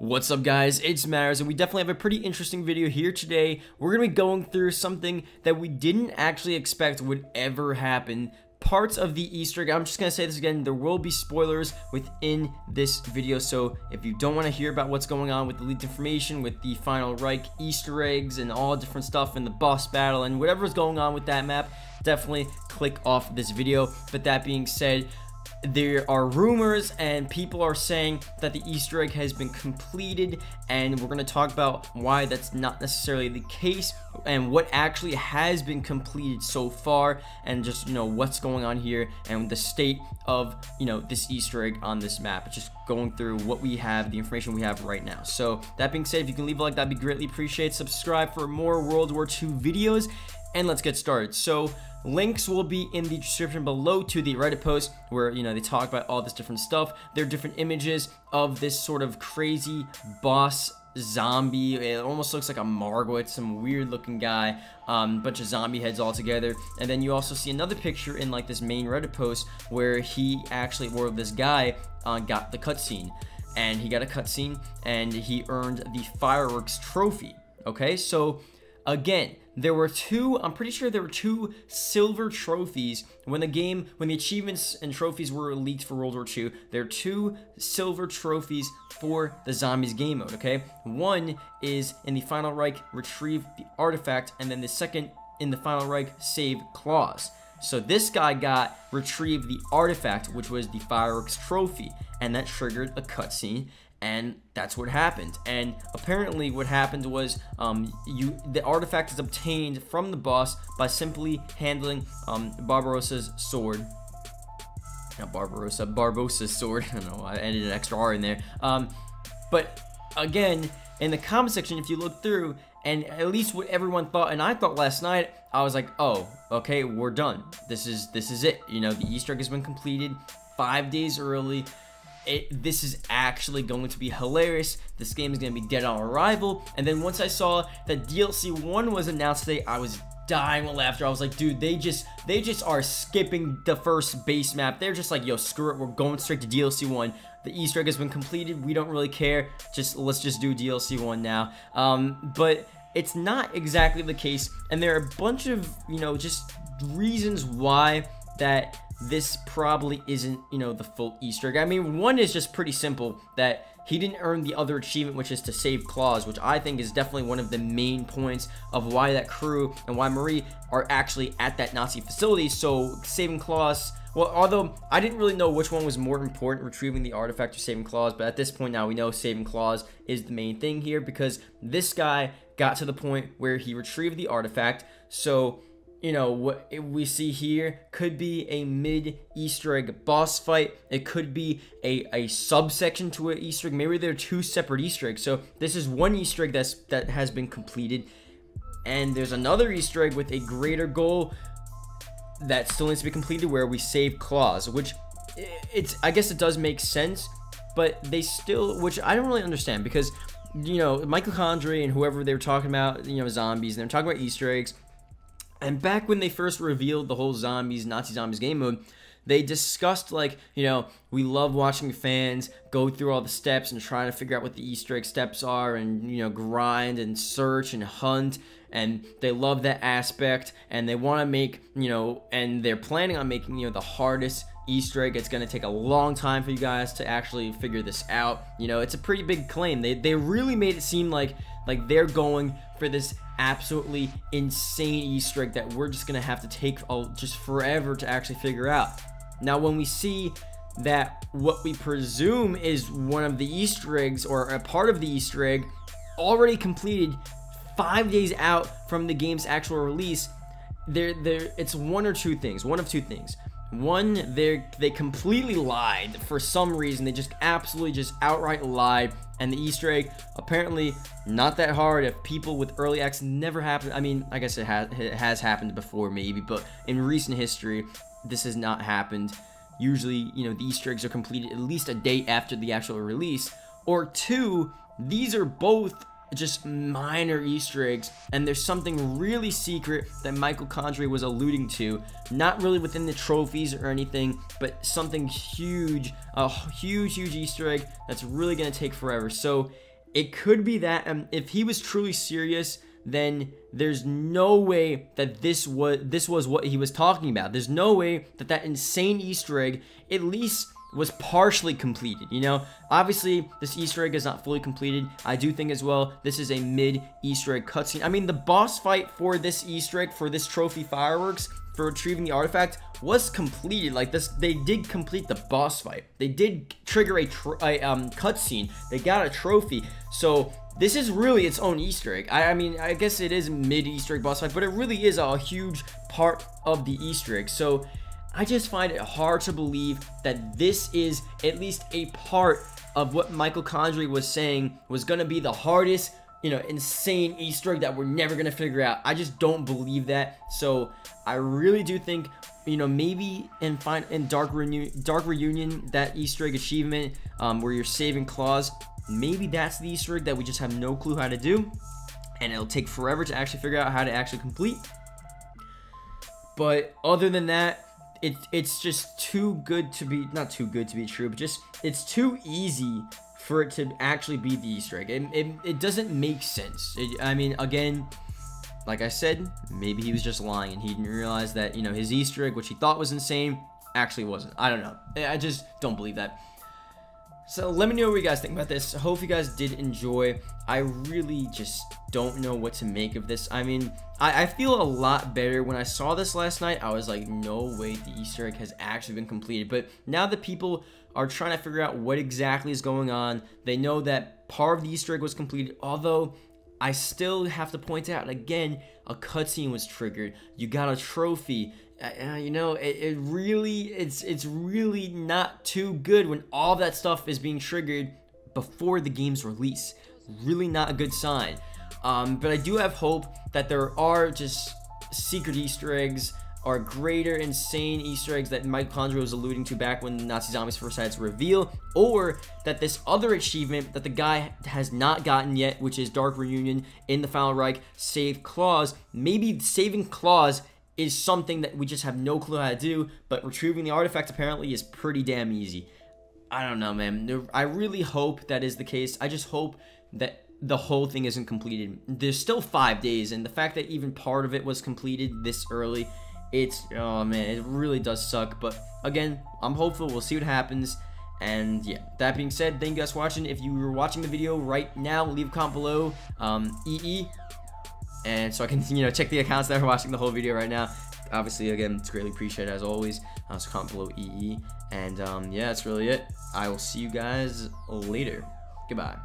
What's up, guys? It's Matters, and we definitely have a pretty interesting video here today. We're going to be going through something that we didn't actually expect would ever happen. Parts of the Easter egg. I'm just going to say this again. There will be spoilers within this video, so if you don't want to hear about what's going on with the leaked information, with the final Reich Easter eggs and all different stuff in the boss battle and whatever's going on with that map, definitely click off this video. But that being said, there are rumors and people are saying that the Easter egg has been completed, and we're going to talk about why that's not necessarily the case and what actually has been completed so far, and just, you know, what's going on here and the state of, you know, this Easter egg on this map. Just going through what we have, the information we have right now. So that being said, if you can leave a like, that'd be greatly appreciated. Subscribe for more World War II videos, and let's get started. So links will be in the description below to the Reddit post where, you know, they talk about all this different stuff. There are different images of this sort of crazy boss zombie. It almost looks like a Margwit, some weird looking guy, bunch of zombie heads all together. And then you also see another picture in like this main Reddit post where he actually, or this guy got the cutscene, and he got a cutscene and he earned the fireworks trophy. Okay, so again, there were two, I'm pretty sure there were two silver trophies when the achievements and trophies were leaked for World War II. There are two silver trophies for the Zombies game mode, okay? One is in the Final Reich, retrieve the artifact, and then the second in the Final Reich, save Claus. So this guy got retrieve the artifact, which was the fireworks trophy, and that triggered a cutscene. And that's what happened. And apparently what happened was the artifact is obtained from the boss by simply handling Barbarossa's sword. Not Barbarossa, Barbossa's sword. I don't know, I added an extra R in there. But again, in the comment section, if you look through, and at least what everyone thought, and I thought last night, I was like, oh, okay, we're done. This is it. You know, the Easter egg has been completed 5 days early. This is actually going to be hilarious. This game is going to be dead on arrival. And then once I saw that DLC 1 was announced today, I was dying with laughter. I was like, dude, they just are skipping the first base map. They're just like, yo, screw it, we're going straight to DLC 1. The Easter egg has been completed. We don't really care. Let's just do DLC 1 now. But it's not exactly the case, and there are a bunch of, you know, just reasons why that this probably isn't, you know, the full Easter egg. I mean, one is just pretty simple, that he didn't earn the other achievement, which is to save Claus, which I think is definitely one of the main points of why that crew and why Marie are actually at that Nazi facility. So saving Claus, well, although I didn't really know which one was more important, retrieving the artifact or saving Claus, but at this point now we know saving Claus is the main thing here, because this guy got to the point where he retrieved the artifact. So, you know, what we see here could be a mid-Easter egg boss fight. It could be a subsection to an Easter egg. Maybe they're two separate Easter eggs. So this is one Easter egg that has been completed, and there's another Easter egg with a greater goal that still needs to be completed, where we save Claus, which I guess it does make sense, but they still, which I don't really understand, because, you know, Michael Condrey and whoever they were talking about, you know, zombies, and they're talking about Easter eggs. And back when they first revealed the whole Nazi Zombies game mode, they discussed, like, you know, we love watching fans go through all the steps and trying to figure out what the Easter egg steps are, and, you know, grind and search and hunt, and they love that aspect, and they want to make, you know, and they're planning on making, you know, the hardest Easter egg. It's going to take a long time for you guys to actually figure this out. You know, it's a pretty big claim. They really made it seem like they're going for this absolutely insane Easter egg that we're just gonna have to take just forever to actually figure out. Now, when we see that what we presume is one of the Easter eggs, or a part of the Easter egg, already completed 5 days out from the game's actual release, it's one of two things. One, they completely lied for some reason. They just absolutely just outright lied, and the Easter egg apparently not that hard. If people with early access never happened, I mean, I guess it has happened before maybe, but in recent history this has not happened. Usually, you know, the Easter eggs are completed at least a day after the actual release. Or two, these are both just minor Easter eggs, and there's something really secret that Michael Condrey was alluding to, not really within the trophies or anything, but something huge, a huge Easter egg that's really gonna take forever. So it could be that if he was truly serious, then there's no way that this was what he was talking about. There's no way that that insane Easter egg at least was partially completed, you know? Obviously, this Easter egg is not fully completed. I do think as well, this is a mid Easter egg cutscene. I mean, the boss fight for this Easter egg, for this trophy fireworks, for retrieving the artifact, was completed. Like this, they did complete the boss fight. They did trigger a cutscene. They got a trophy. So this is really its own Easter egg. I mean, I guess it is mid Easter egg boss fight, but it really is a huge part of the Easter egg. So I just find it hard to believe that this is at least a part of what Michael Condrey was saying was going to be the hardest, you know, insane Easter egg that we're never going to figure out. I just don't believe that. So I really do think, you know, maybe in Dark Reunion, that Easter egg achievement where you're saving claws, maybe that's the Easter egg that we just have no clue how to do, and it'll take forever to actually figure out how to actually complete. But other than that, it's just too good to be, not too good to be true, but just it's too easy for it to actually be the Easter egg. It doesn't make sense. I mean, again, like I said, maybe he was just lying and he didn't realize that, you know, his Easter egg, which he thought was insane, actually wasn't. I don't know. I just don't believe that. So let me know what you guys think about this. I hope you guys did enjoy. I really just don't know what to make of this. I mean, I feel a lot better. When I saw this last night, I was like, no way the Easter egg has actually been completed. But now that people are trying to figure out what exactly is going on, they know that part of the Easter egg was completed, although I still have to point out, again, a cutscene was triggered. You got a trophy. You know, it's really not too good when all that stuff is being triggered before the game's release. Really not a good sign. But I do have hope that there are just secret Easter eggs or greater insane Easter eggs that Mike Condrey was alluding to back when Nazi Zombies first had its reveal, or that this other achievement that the guy has not gotten yet, which is Dark Reunion in the Final Reich, Save Claws, maybe saving Claws is something that we just have no clue how to do, but retrieving the artifact apparently is pretty damn easy. I don't know, man. I really hope that is the case. I just hope that the whole thing isn't completed. There's still 5 days, and the fact that even part of it was completed this early, oh man, it really does suck. But again, I'm hopeful. We'll see what happens. And yeah, that being said, thank you guys for watching. If you were watching the video right now, leave a comment below, EE, and so I can, you know, check the accounts that are watching the whole video right now. Obviously, again, it's greatly appreciated as always. So comment below EE, and yeah, that's really it. I will see you guys later. Goodbye.